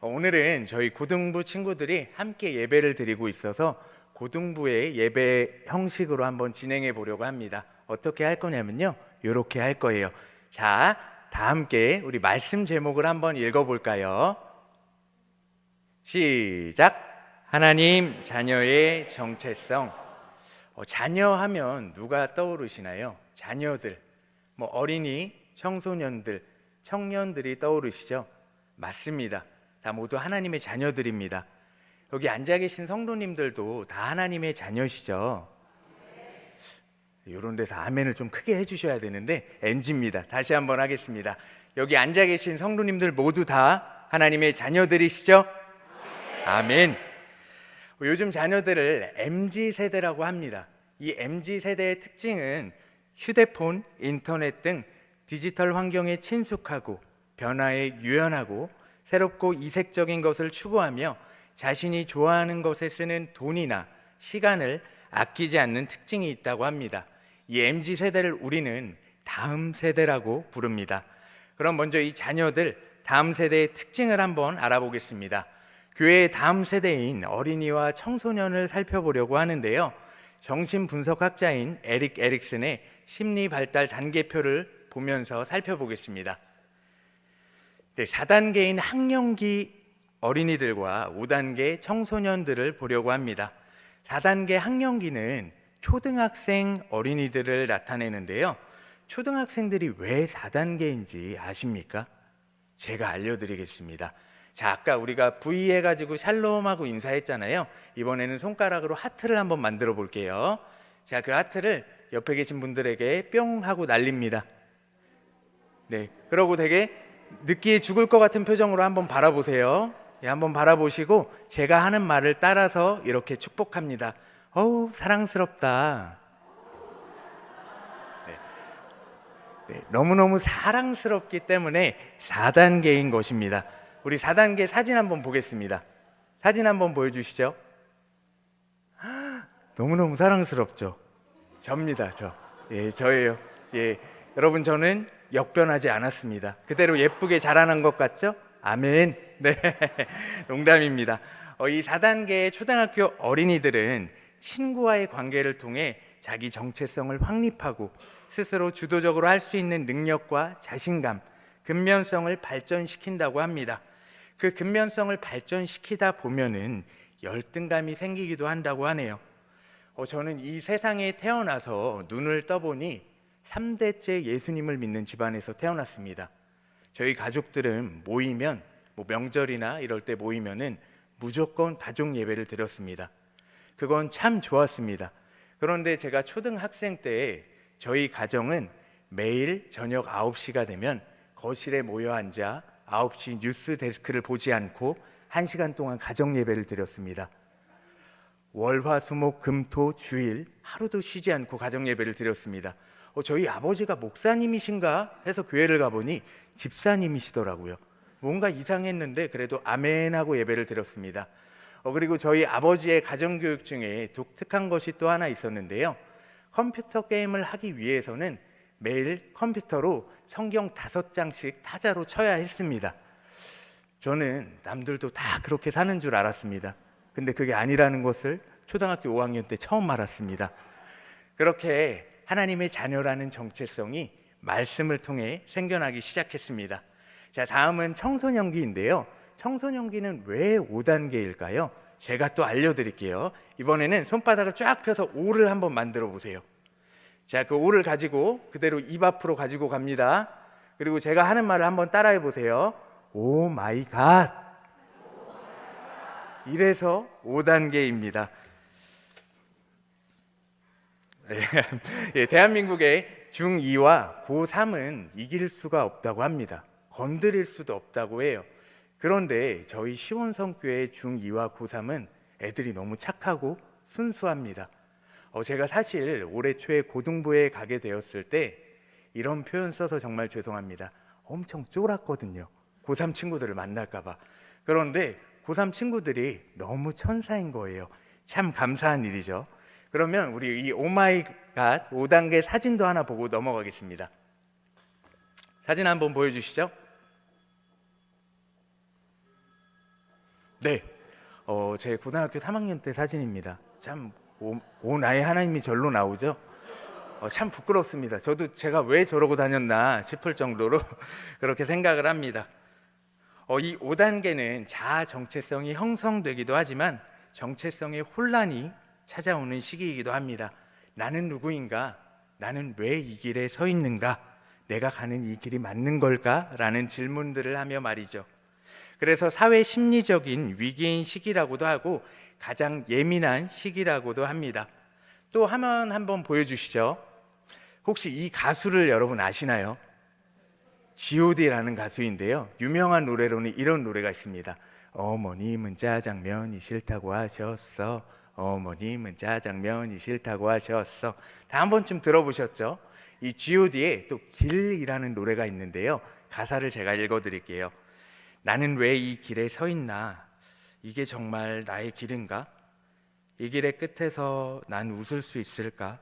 오늘은 저희 고등부 친구들이 함께 예배를 드리고 있어서 고등부의 예배 형식으로 한번 진행해 보려고 합니다. 어떻게 할 거냐면요, 이렇게 할 거예요. 자, 다 함께 우리 말씀 제목을 한번 읽어볼까요? 시작! 하나님 자녀의 정체성. 자녀하면 누가 떠오르시나요? 자녀들, 어린이, 청소년들, 청년들이 떠오르시죠? 맞습니다. 다 모두 하나님의 자녀들입니다. 여기 앉아 계신 성도님들도 다 하나님의 자녀시죠? 이런 데서 아멘을 좀 크게 해주셔야 되는데 NG입니다. 다시 한번 하겠습니다. 여기 앉아 계신 성도님들 모두 다 하나님의 자녀들이시죠? 아멘. 요즘 자녀들을 MZ세대라고 합니다. 이 MZ세대의 특징은 휴대폰, 인터넷 등 디지털 환경에 친숙하고 변화에 유연하고 새롭고 이색적인 것을 추구하며 자신이 좋아하는 것에 쓰는 돈이나 시간을 아끼지 않는 특징이 있다고 합니다. 이 MZ세대를 우리는 다음 세대라고 부릅니다. 그럼 먼저 이 자녀들, 다음 세대의 특징을 한번 알아보겠습니다. 교회의 다음 세대인 어린이와 청소년을 살펴보려고 하는데요. 정신분석학자인 에릭 에릭슨의 심리발달 단계표를 보면서 살펴보겠습니다. 4단계인 학령기 어린이들과 5단계 청소년들을 보려고 합니다. 4단계 학령기는 초등학생 어린이들을 나타내는데요. 초등학생들이 왜 4단계인지 아십니까? 제가 알려드리겠습니다. 자, 아까 우리가 V 해가지고 샬롬하고 인사했잖아요. 이번에는 손가락으로 하트를 한번 만들어 볼게요. 자, 그 하트를 옆에 계신 분들에게 뿅 하고 날립니다. 네, 그러고 되게 느끼해 죽을 것 같은 표정으로 한번 바라보세요. 예, 한번 바라보시고 제가 하는 말을 따라서 이렇게 축복합니다. 어우, 사랑스럽다. 네, 너무너무 사랑스럽기 때문에 4단계인 것입니다. 우리 4단계 사진 한번 보겠습니다. 사진 한번 보여주시죠. 너무너무 사랑스럽죠? 접니다, 저. 예, 저예요. 예, 여러분, 저는 역변하지 않았습니다. 그대로 예쁘게 자라난 것 같죠? 아멘. 네, 농담입니다. 이 4단계의 초등학교 어린이들은 친구와의 관계를 통해 자기 정체성을 확립하고 스스로 주도적으로 할 수 있는 능력과 자신감, 근면성을 발전시킨다고 합니다. 그 근면성을 발전시키다 보면은 열등감이 생기기도 한다고 하네요. 저는 이 세상에 태어나서 눈을 떠보니 3대째 예수님을 믿는 집안에서 태어났습니다. 저희 가족들은 모이면 명절이나 이럴 때 모이면은 무조건 가족 예배를 드렸습니다. 그건 참 좋았습니다. 그런데 제가 초등학생 때 저희 가정은 매일 저녁 9시가 되면 거실에 모여 앉아 9시 뉴스 데스크를 보지 않고 1시간 동안 가정 예배를 드렸습니다. 월화수목 금토 주일 하루도 쉬지 않고 가정 예배를 드렸습니다. 저희 아버지가 목사님이신가 해서 교회를 가보니 집사님이시더라고요. 뭔가 이상했는데 그래도 아멘하고 예배를 드렸습니다. 그리고 저희 아버지의 가정교육 중에 독특한 것이 또 하나 있었는데요. 컴퓨터 게임을 하기 위해서는 매일 컴퓨터로 성경 5장씩 타자로 쳐야 했습니다. 저는 남들도 다 그렇게 사는 줄 알았습니다. 근데 그게 아니라는 것을 초등학교 5학년 때 처음 알았습니다. 그렇게 하나님의 자녀라는 정체성이 말씀을 통해 생겨나기 시작했습니다. 자, 다음은 청소년기인데요. 청소년기는 왜 5단계일까요? 제가 또 알려드릴게요. 이번에는 손바닥을 쫙 펴서 O를 한번 만들어 보세요. 자, 그 O를 가지고 그대로 입 앞으로 가지고 갑니다. 그리고 제가 하는 말을 한번 따라해 보세요. 오 마이 갓. 이래서 5단계입니다. 예, 대한민국의 중2와 고3은 이길 수가 없다고 합니다. 건드릴 수도 없다고 해요. 그런데 저희 시온성교회 중2와 고3은 애들이 너무 착하고 순수합니다. 제가 사실 올해 초에 고등부에 가게 되었을 때 이런 표현 써서 정말 죄송합니다. 엄청 쫄았거든요. 고3 친구들을 만날까 봐. 그런데 고3 친구들이 너무 천사인 거예요. 참 감사한 일이죠. 그러면 우리 이 오마이갓 5단계 사진도 하나 보고 넘어가겠습니다. 사진 한번 보여주시죠. 네, 제 고등학교 3학년 때 사진입니다. 참 온 아이 하나님이 절로 나오죠. 참 부끄럽습니다. 저도 제가 왜 저러고 다녔나 싶을 정도로 그렇게 생각을 합니다. 이 5단계는 자아 정체성이 형성되기도 하지만 정체성의 혼란이 찾아오는 시기이기도 합니다. 나는 누구인가? 나는 왜 이 길에 서 있는가? 내가 가는 이 길이 맞는 걸까? 라는 질문들을 하며 말이죠. 그래서 사회 심리적인 위기인 시기라고도 하고 가장 예민한 시기라고도 합니다. 또 화면 한번 보여주시죠. 혹시 이 가수를 여러분 아시나요? G.O.D라는 가수인데요. 유명한 노래로는 이런 노래가 있습니다. 어머님은 짜장면이 싫다고 하셨어. 어머님은 짜장면이 싫다고 하셨어. 다 한 번쯤 들어보셨죠? 이 G.O.D의 또 길이라는 노래가 있는데요. 가사를 제가 읽어드릴게요. 나는 왜 이 길에 서 있나? 이게 정말 나의 길인가? 이 길의 끝에서 난 웃을 수 있을까?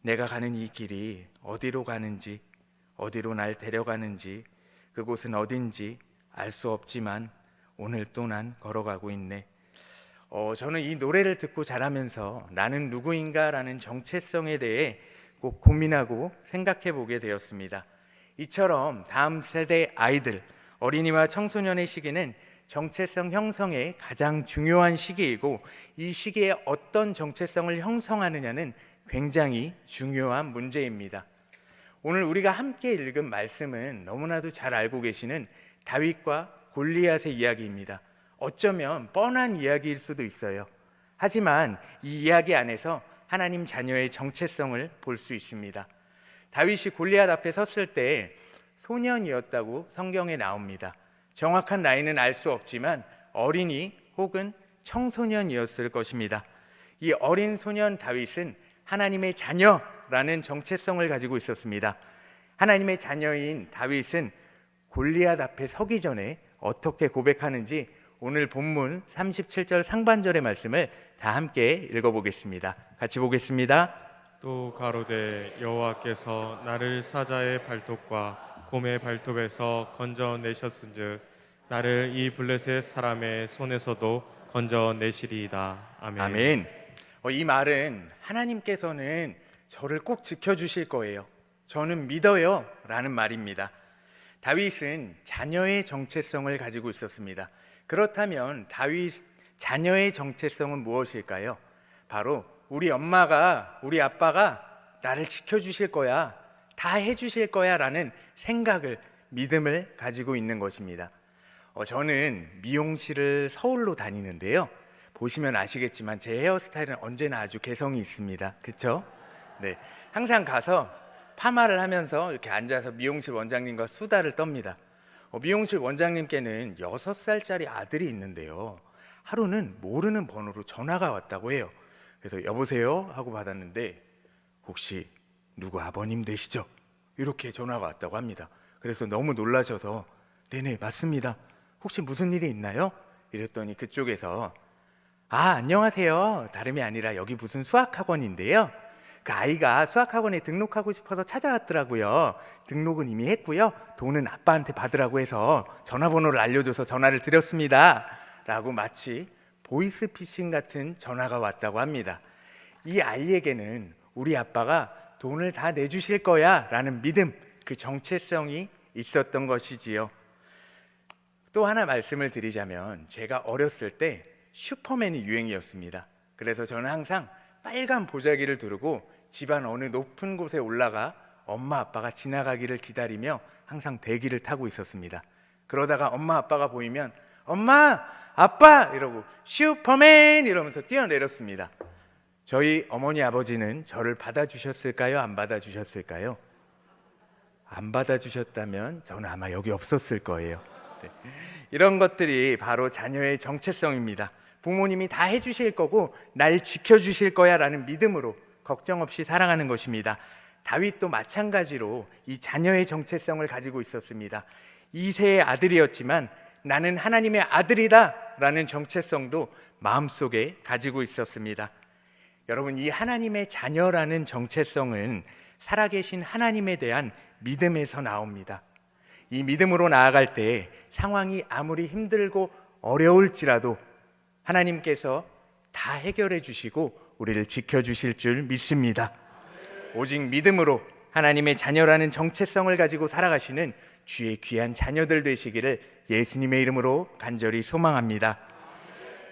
내가 가는 이 길이 어디로 가는지, 어디로 날 데려가는지, 그곳은 어딘지 알 수 없지만 오늘 또 난 걸어가고 있네. 저는 이 노래를 듣고 자라면서 나는 누구인가라는 정체성에 대해 꼭 고민하고 생각해 보게 되었습니다. 이처럼 다음 세대 아이들, 어린이와 청소년의 시기는 정체성 형성의 가장 중요한 시기이고 이 시기에 어떤 정체성을 형성하느냐는 굉장히 중요한 문제입니다. 오늘 우리가 함께 읽은 말씀은 너무나도 잘 알고 계시는 다윗과 골리앗의 이야기입니다. 어쩌면 뻔한 이야기일 수도 있어요. 하지만 이 이야기 안에서 하나님 자녀의 정체성을 볼 수 있습니다. 다윗이 골리앗 앞에 섰을 때 소년이었다고 성경에 나옵니다. 정확한 나이는 알 수 없지만 어린이 혹은 청소년이었을 것입니다. 이 어린 소년 다윗은 하나님의 자녀라는 정체성을 가지고 있었습니다. 하나님의 자녀인 다윗은 골리앗 앞에 서기 전에 어떻게 고백하는지 오늘 본문 37절 상반절의 말씀을 다 함께 읽어보겠습니다. 같이 보겠습니다. 또 가로되 여호와께서 나를 사자의 발톱과 곰의 발톱에서 건져내셨은즉 나를 이 블레셋 사람의 손에서도 건져내시리이다. 아멘. 아멘. 이 말은 하나님께서는 저를 꼭 지켜주실 거예요. 저는 믿어요 라는 말입니다. 다윗은 자녀의 정체성을 가지고 있었습니다. 그렇다면 다윗 자녀의 정체성은 무엇일까요? 바로 우리 엄마가, 우리 아빠가 나를 지켜주실 거야, 다 해주실 거야 라는 생각을, 믿음을 가지고 있는 것입니다. 저는 미용실을 서울로 다니는데요. 보시면 아시겠지만 제 헤어스타일은 언제나 아주 개성이 있습니다. 그렇죠? 네, 항상 가서 파마를 하면서 이렇게 앉아서 미용실 원장님과 수다를 떱니다. 미용실 원장님께는 6살짜리 아들이 있는데요. 하루는 모르는 번호로 전화가 왔다고 해요. 그래서 여보세요? 하고 받았는데 혹시 누구 아버님 되시죠? 이렇게 전화가 왔다고 합니다. 그래서 너무 놀라셔서 네네 맞습니다. 혹시 무슨 일이 있나요? 이랬더니 그쪽에서 안녕하세요. 다름이 아니라 여기 무슨 수학학원인데요. 그 아이가 수학학원에 등록하고 싶어서 찾아왔더라고요. 등록은 이미 했고요. 돈은 아빠한테 받으라고 해서 전화번호를 알려줘서 전화를 드렸습니다. 라고 마치 보이스피싱 같은 전화가 왔다고 합니다. 이 아이에게는 우리 아빠가 돈을 다 내주실 거야 라는 믿음, 그 정체성이 있었던 것이지요. 또 하나 말씀을 드리자면 제가 어렸을 때 슈퍼맨이 유행이었습니다. 그래서 저는 항상 빨간 보자기를 두르고 집안 어느 높은 곳에 올라가 엄마 아빠가 지나가기를 기다리며 항상 대기를 타고 있었습니다. 그러다가 엄마 아빠가 보이면 엄마 아빠 이러고 슈퍼맨 이러면서 뛰어내렸습니다. 저희 어머니 아버지는 저를 받아주셨을까요? 안 받아주셨을까요? 안 받아주셨다면 저는 아마 여기 없었을 거예요. 네. 이런 것들이 바로 자녀의 정체성입니다. 부모님이 다 해주실 거고 날 지켜주실 거야 라는 믿음으로 걱정 없이 살아가는 것입니다. 다윗도 마찬가지로 이 자녀의 정체성을 가지고 있었습니다. 2세의 아들이었지만 나는 하나님의 아들이다 라는 정체성도 마음속에 가지고 있었습니다. 여러분, 이 하나님의 자녀라는 정체성은 살아계신 하나님에 대한 믿음에서 나옵니다. 이 믿음으로 나아갈 때 상황이 아무리 힘들고 어려울지라도 하나님께서 다 해결해 주시고 우리를 지켜주실 줄 믿습니다. 오직 믿음으로 하나님의 자녀라는 정체성을 가지고 살아가시는 주의 귀한 자녀들 되시기를 예수님의 이름으로 간절히 소망합니다.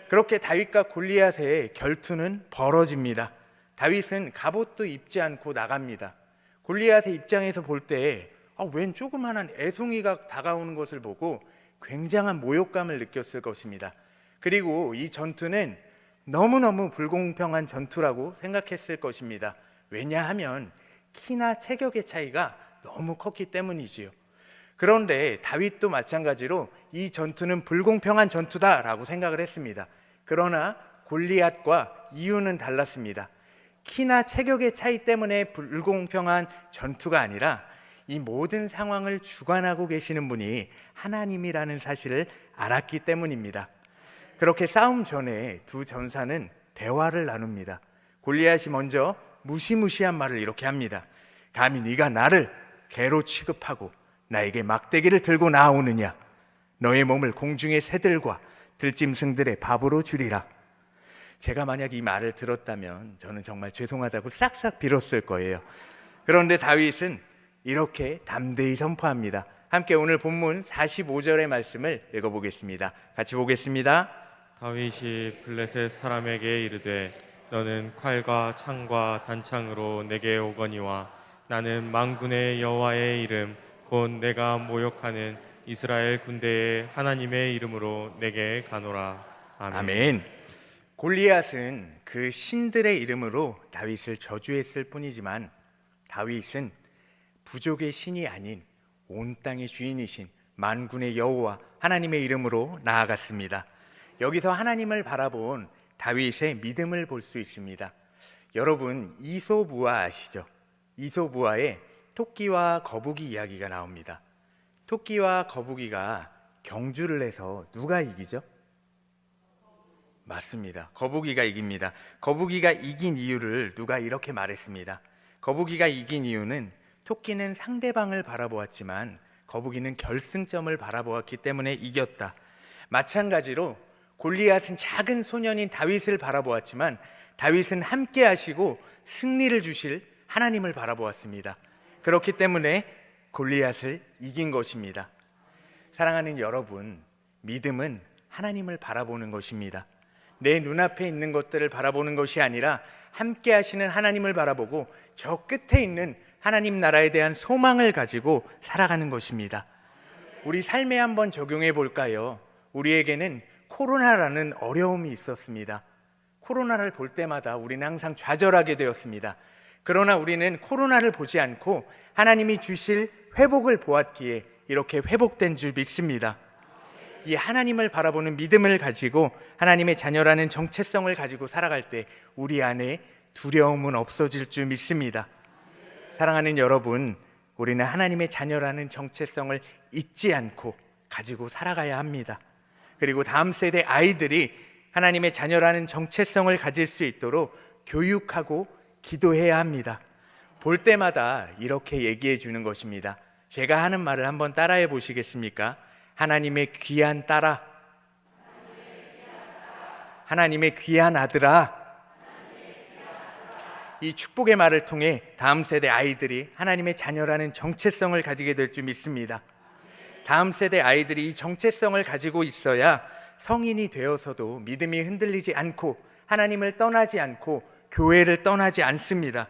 그렇게 다윗과 골리앗의 결투는 벌어집니다. 다윗은 갑옷도 입지 않고 나갑니다. 골리앗의 입장에서 볼 때 웬 조그만한 애송이가 다가오는 것을 보고 굉장한 모욕감을 느꼈을 것입니다. 그리고 이 전투는 너무너무 불공평한 전투라고 생각했을 것입니다. 왜냐하면 키나 체격의 차이가 너무 컸기 때문이지요. 그런데 다윗도 마찬가지로 이 전투는 불공평한 전투다라고 생각을 했습니다. 그러나 골리앗과 이유는 달랐습니다. 키나 체격의 차이 때문에 불공평한 전투가 아니라 이 모든 상황을 주관하고 계시는 분이 하나님이라는 사실을 알았기 때문입니다. 그렇게 싸움 전에 두 전사는 대화를 나눕니다. 골리앗이 먼저 무시무시한 말을 이렇게 합니다. 감히 네가 나를 개로 취급하고 나에게 막대기를 들고 나오느냐? 너의 몸을 공중의 새들과 들짐승들의 밥으로 주리라. 제가 만약 이 말을 들었다면 저는 정말 죄송하다고 싹싹 빌었을 거예요. 그런데 다윗은 이렇게 담대히 선포합니다. 함께 오늘 본문 45절의 말씀을 읽어보겠습니다. 같이 보겠습니다. 다윗이 블레셋 사람에게 이르되 너는 칼과 창과 단창으로 내게 오거니와 나는 만군의 여호와의 이름 곧 내가 모욕하는 이스라엘 군대의 하나님의 이름으로 내게 가노라. 아멘. 아멘. 골리앗은 그 신들의 이름으로 다윗을 저주했을 뿐이지만 다윗은 부족의 신이 아닌 온 땅의 주인이신 만군의 여호와 하나님의 이름으로 나아갔습니다. 여기서 하나님을 바라본 다윗의 믿음을 볼 수 있습니다. 여러분 이솝우화 아시죠? 이솝우화에 토끼와 거북이 이야기가 나옵니다. 토끼와 거북이가 경주를 해서 누가 이기죠? 맞습니다. 거북이가 이깁니다. 거북이가 이긴 이유를 누가 이렇게 말했습니다. 거북이가 이긴 이유는 토끼는 상대방을 바라보았지만 거북이는 결승점을 바라보았기 때문에 이겼다. 마찬가지로 골리앗은 작은 소년인 다윗을 바라보았지만 다윗은 함께 하시고 승리를 주실 하나님을 바라보았습니다. 그렇기 때문에 골리앗을 이긴 것입니다. 사랑하는 여러분, 믿음은 하나님을 바라보는 것입니다. 내 눈앞에 있는 것들을 바라보는 것이 아니라 함께 하시는 하나님을 바라보고 저 끝에 있는 하나님 나라에 대한 소망을 가지고 살아가는 것입니다. 우리 삶에 한번 적용해 볼까요? 우리에게는 코로나라는 어려움이 있었습니다. 코로나를 볼 때마다 우리는 항상 좌절하게 되었습니다. 그러나 우리는 코로나를 보지 않고 하나님이 주실 회복을 보았기에 이렇게 회복된 줄 믿습니다. 이 하나님을 바라보는 믿음을 가지고 하나님의 자녀라는 정체성을 가지고 살아갈 때 우리 안에 두려움은 없어질 줄 믿습니다. 사랑하는 여러분, 우리는 하나님의 자녀라는 정체성을 잊지 않고 가지고 살아가야 합니다. 그리고 다음 세대 아이들이 하나님의 자녀라는 정체성을 가질 수 있도록 교육하고 기도해야 합니다. 볼 때마다 이렇게 얘기해 주는 것입니다. 제가 하는 말을 한번 따라해 보시겠습니까? 하나님의 귀한 딸아, 하나님의 귀한 아들아. 이 축복의 말을 통해 다음 세대 아이들이 하나님의 자녀라는 정체성을 가지게 될 줄 믿습니다. 다음 세대 아이들이 이 정체성을 가지고 있어야 성인이 되어서도 믿음이 흔들리지 않고 하나님을 떠나지 않고 교회를 떠나지 않습니다.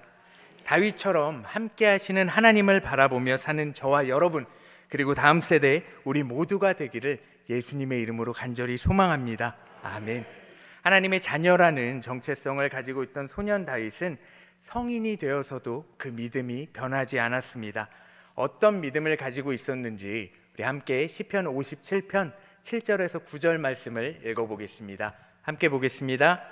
다윗처럼 함께 하시는 하나님을 바라보며 사는 저와 여러분, 그리고 다음 세대 우리 모두가 되기를 예수님의 이름으로 간절히 소망합니다. 아멘. 하나님의 자녀라는 정체성을 가지고 있던 소년 다윗은 성인이 되어서도 그 믿음이 변하지 않았습니다. 어떤 믿음을 가지고 있었는지 우리 함께 시편 57편 7절에서 9절 말씀을 읽어보겠습니다. 함께 보겠습니다.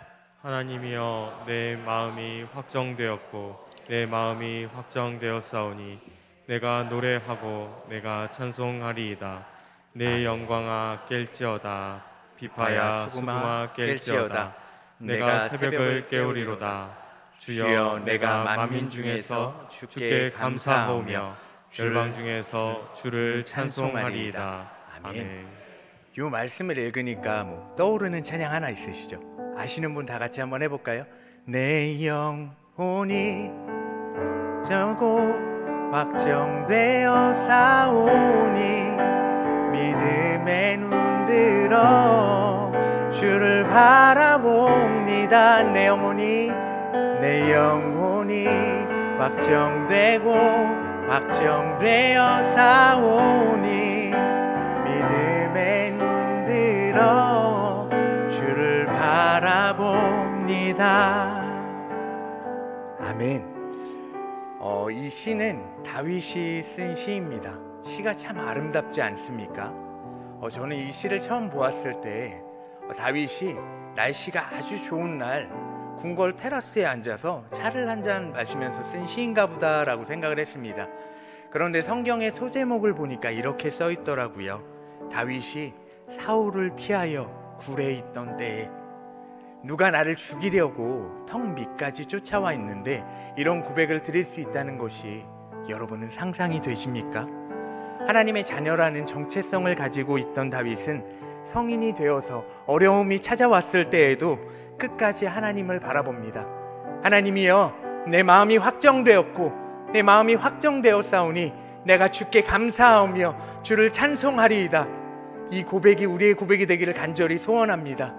하나님이여 내 마음이 확정되었고 내 마음이 확정되었사오니 내가 노래하고 내가 찬송하리이다. 내 영광아 깰지어다. 비파야 수구마 깰지어다. 내가 새벽을 깨우리로다. 주여 내가 만민 중에서 주께 감사하오며 열방 중에서 주를 찬송하리이다. 아멘. 요 말씀을 읽으니까 뭐 떠오르는 찬양 하나 있으시죠? 아시는 분 다 같이 한번 해볼까요? 내 영혼이 정고 확정되어 사오니 믿음에 눈들어 주를 바라봅니다. 내 영혼이 확정되고 확정되어 사오니 믿음에 눈들어 주를 바라봅니다. 아멘. 이 시는 다윗이 쓴 시입니다. 시가 참 아름답지 않습니까? 저는 이 시를 처음 보았을 때 다윗이 날씨가 아주 좋은 날 궁궐 테라스에 앉아서 차를 한 잔 마시면서 쓴 시인가 보다라고 생각을 했습니다. 그런데 성경의 소제목을 보니까 이렇게 써 있더라고요. 다윗이 사울을 피하여 굴에 있던 때에 누가 나를 죽이려고 턱 밑까지 쫓아와 있는데 이런 고백을 드릴 수 있다는 것이 여러분은 상상이 되십니까? 하나님의 자녀라는 정체성을 가지고 있던 다윗은 성인이 되어서 어려움이 찾아왔을 때에도 끝까지 하나님을 바라봅니다. 하나님이여, 내 마음이 확정되었고 내 마음이 확정되었사오니 내가 주께 감사하며 주를 찬송하리이다. 이 고백이 우리의 고백이 되기를 간절히 소원합니다.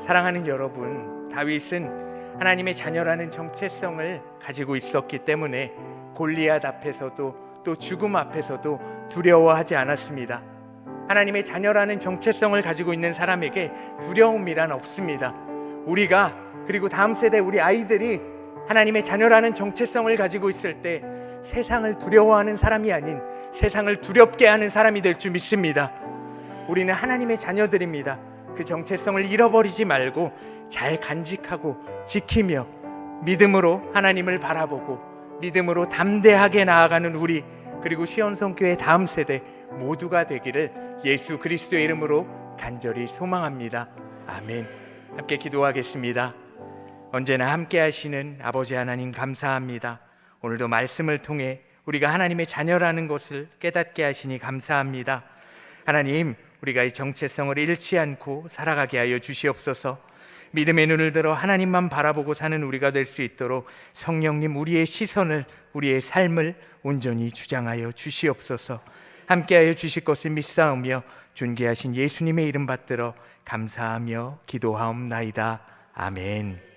사랑하는 여러분, 다윗은 하나님의 자녀라는 정체성을 가지고 있었기 때문에 골리앗 앞에서도 또 죽음 앞에서도 두려워하지 않았습니다. 하나님의 자녀라는 정체성을 가지고 있는 사람에게 두려움이란 없습니다. 우리가 그리고 다음 세대 우리 아이들이 하나님의 자녀라는 정체성을 가지고 있을 때 세상을 두려워하는 사람이 아닌 세상을 두렵게 하는 사람이 될 줄 믿습니다. 우리는 하나님의 자녀들입니다. 그 정체성을 잃어버리지 말고 잘 간직하고 지키며 믿음으로 하나님을 바라보고 믿음으로 담대하게 나아가는 우리 그리고 시온성교회 다음 세대 모두가 되기를 예수 그리스도의 이름으로 간절히 소망합니다. 아멘. 함께 기도하겠습니다. 언제나 함께 하시는 아버지 하나님 감사합니다. 오늘도 말씀을 통해 우리가 하나님의 자녀라는 것을 깨닫게 하시니 감사합니다. 하나님, 우리가 이 정체성을 잃지 않고 살아가게 하여 주시옵소서. 믿음의 눈을 들어 하나님만 바라보고 사는 우리가 될 수 있도록 성령님 우리의 시선을 우리의 삶을 온전히 주장하여 주시옵소서. 함께하여 주실 것을 믿사오며 존귀하신 예수님의 이름 받들어 감사하며 기도하옵나이다. 아멘.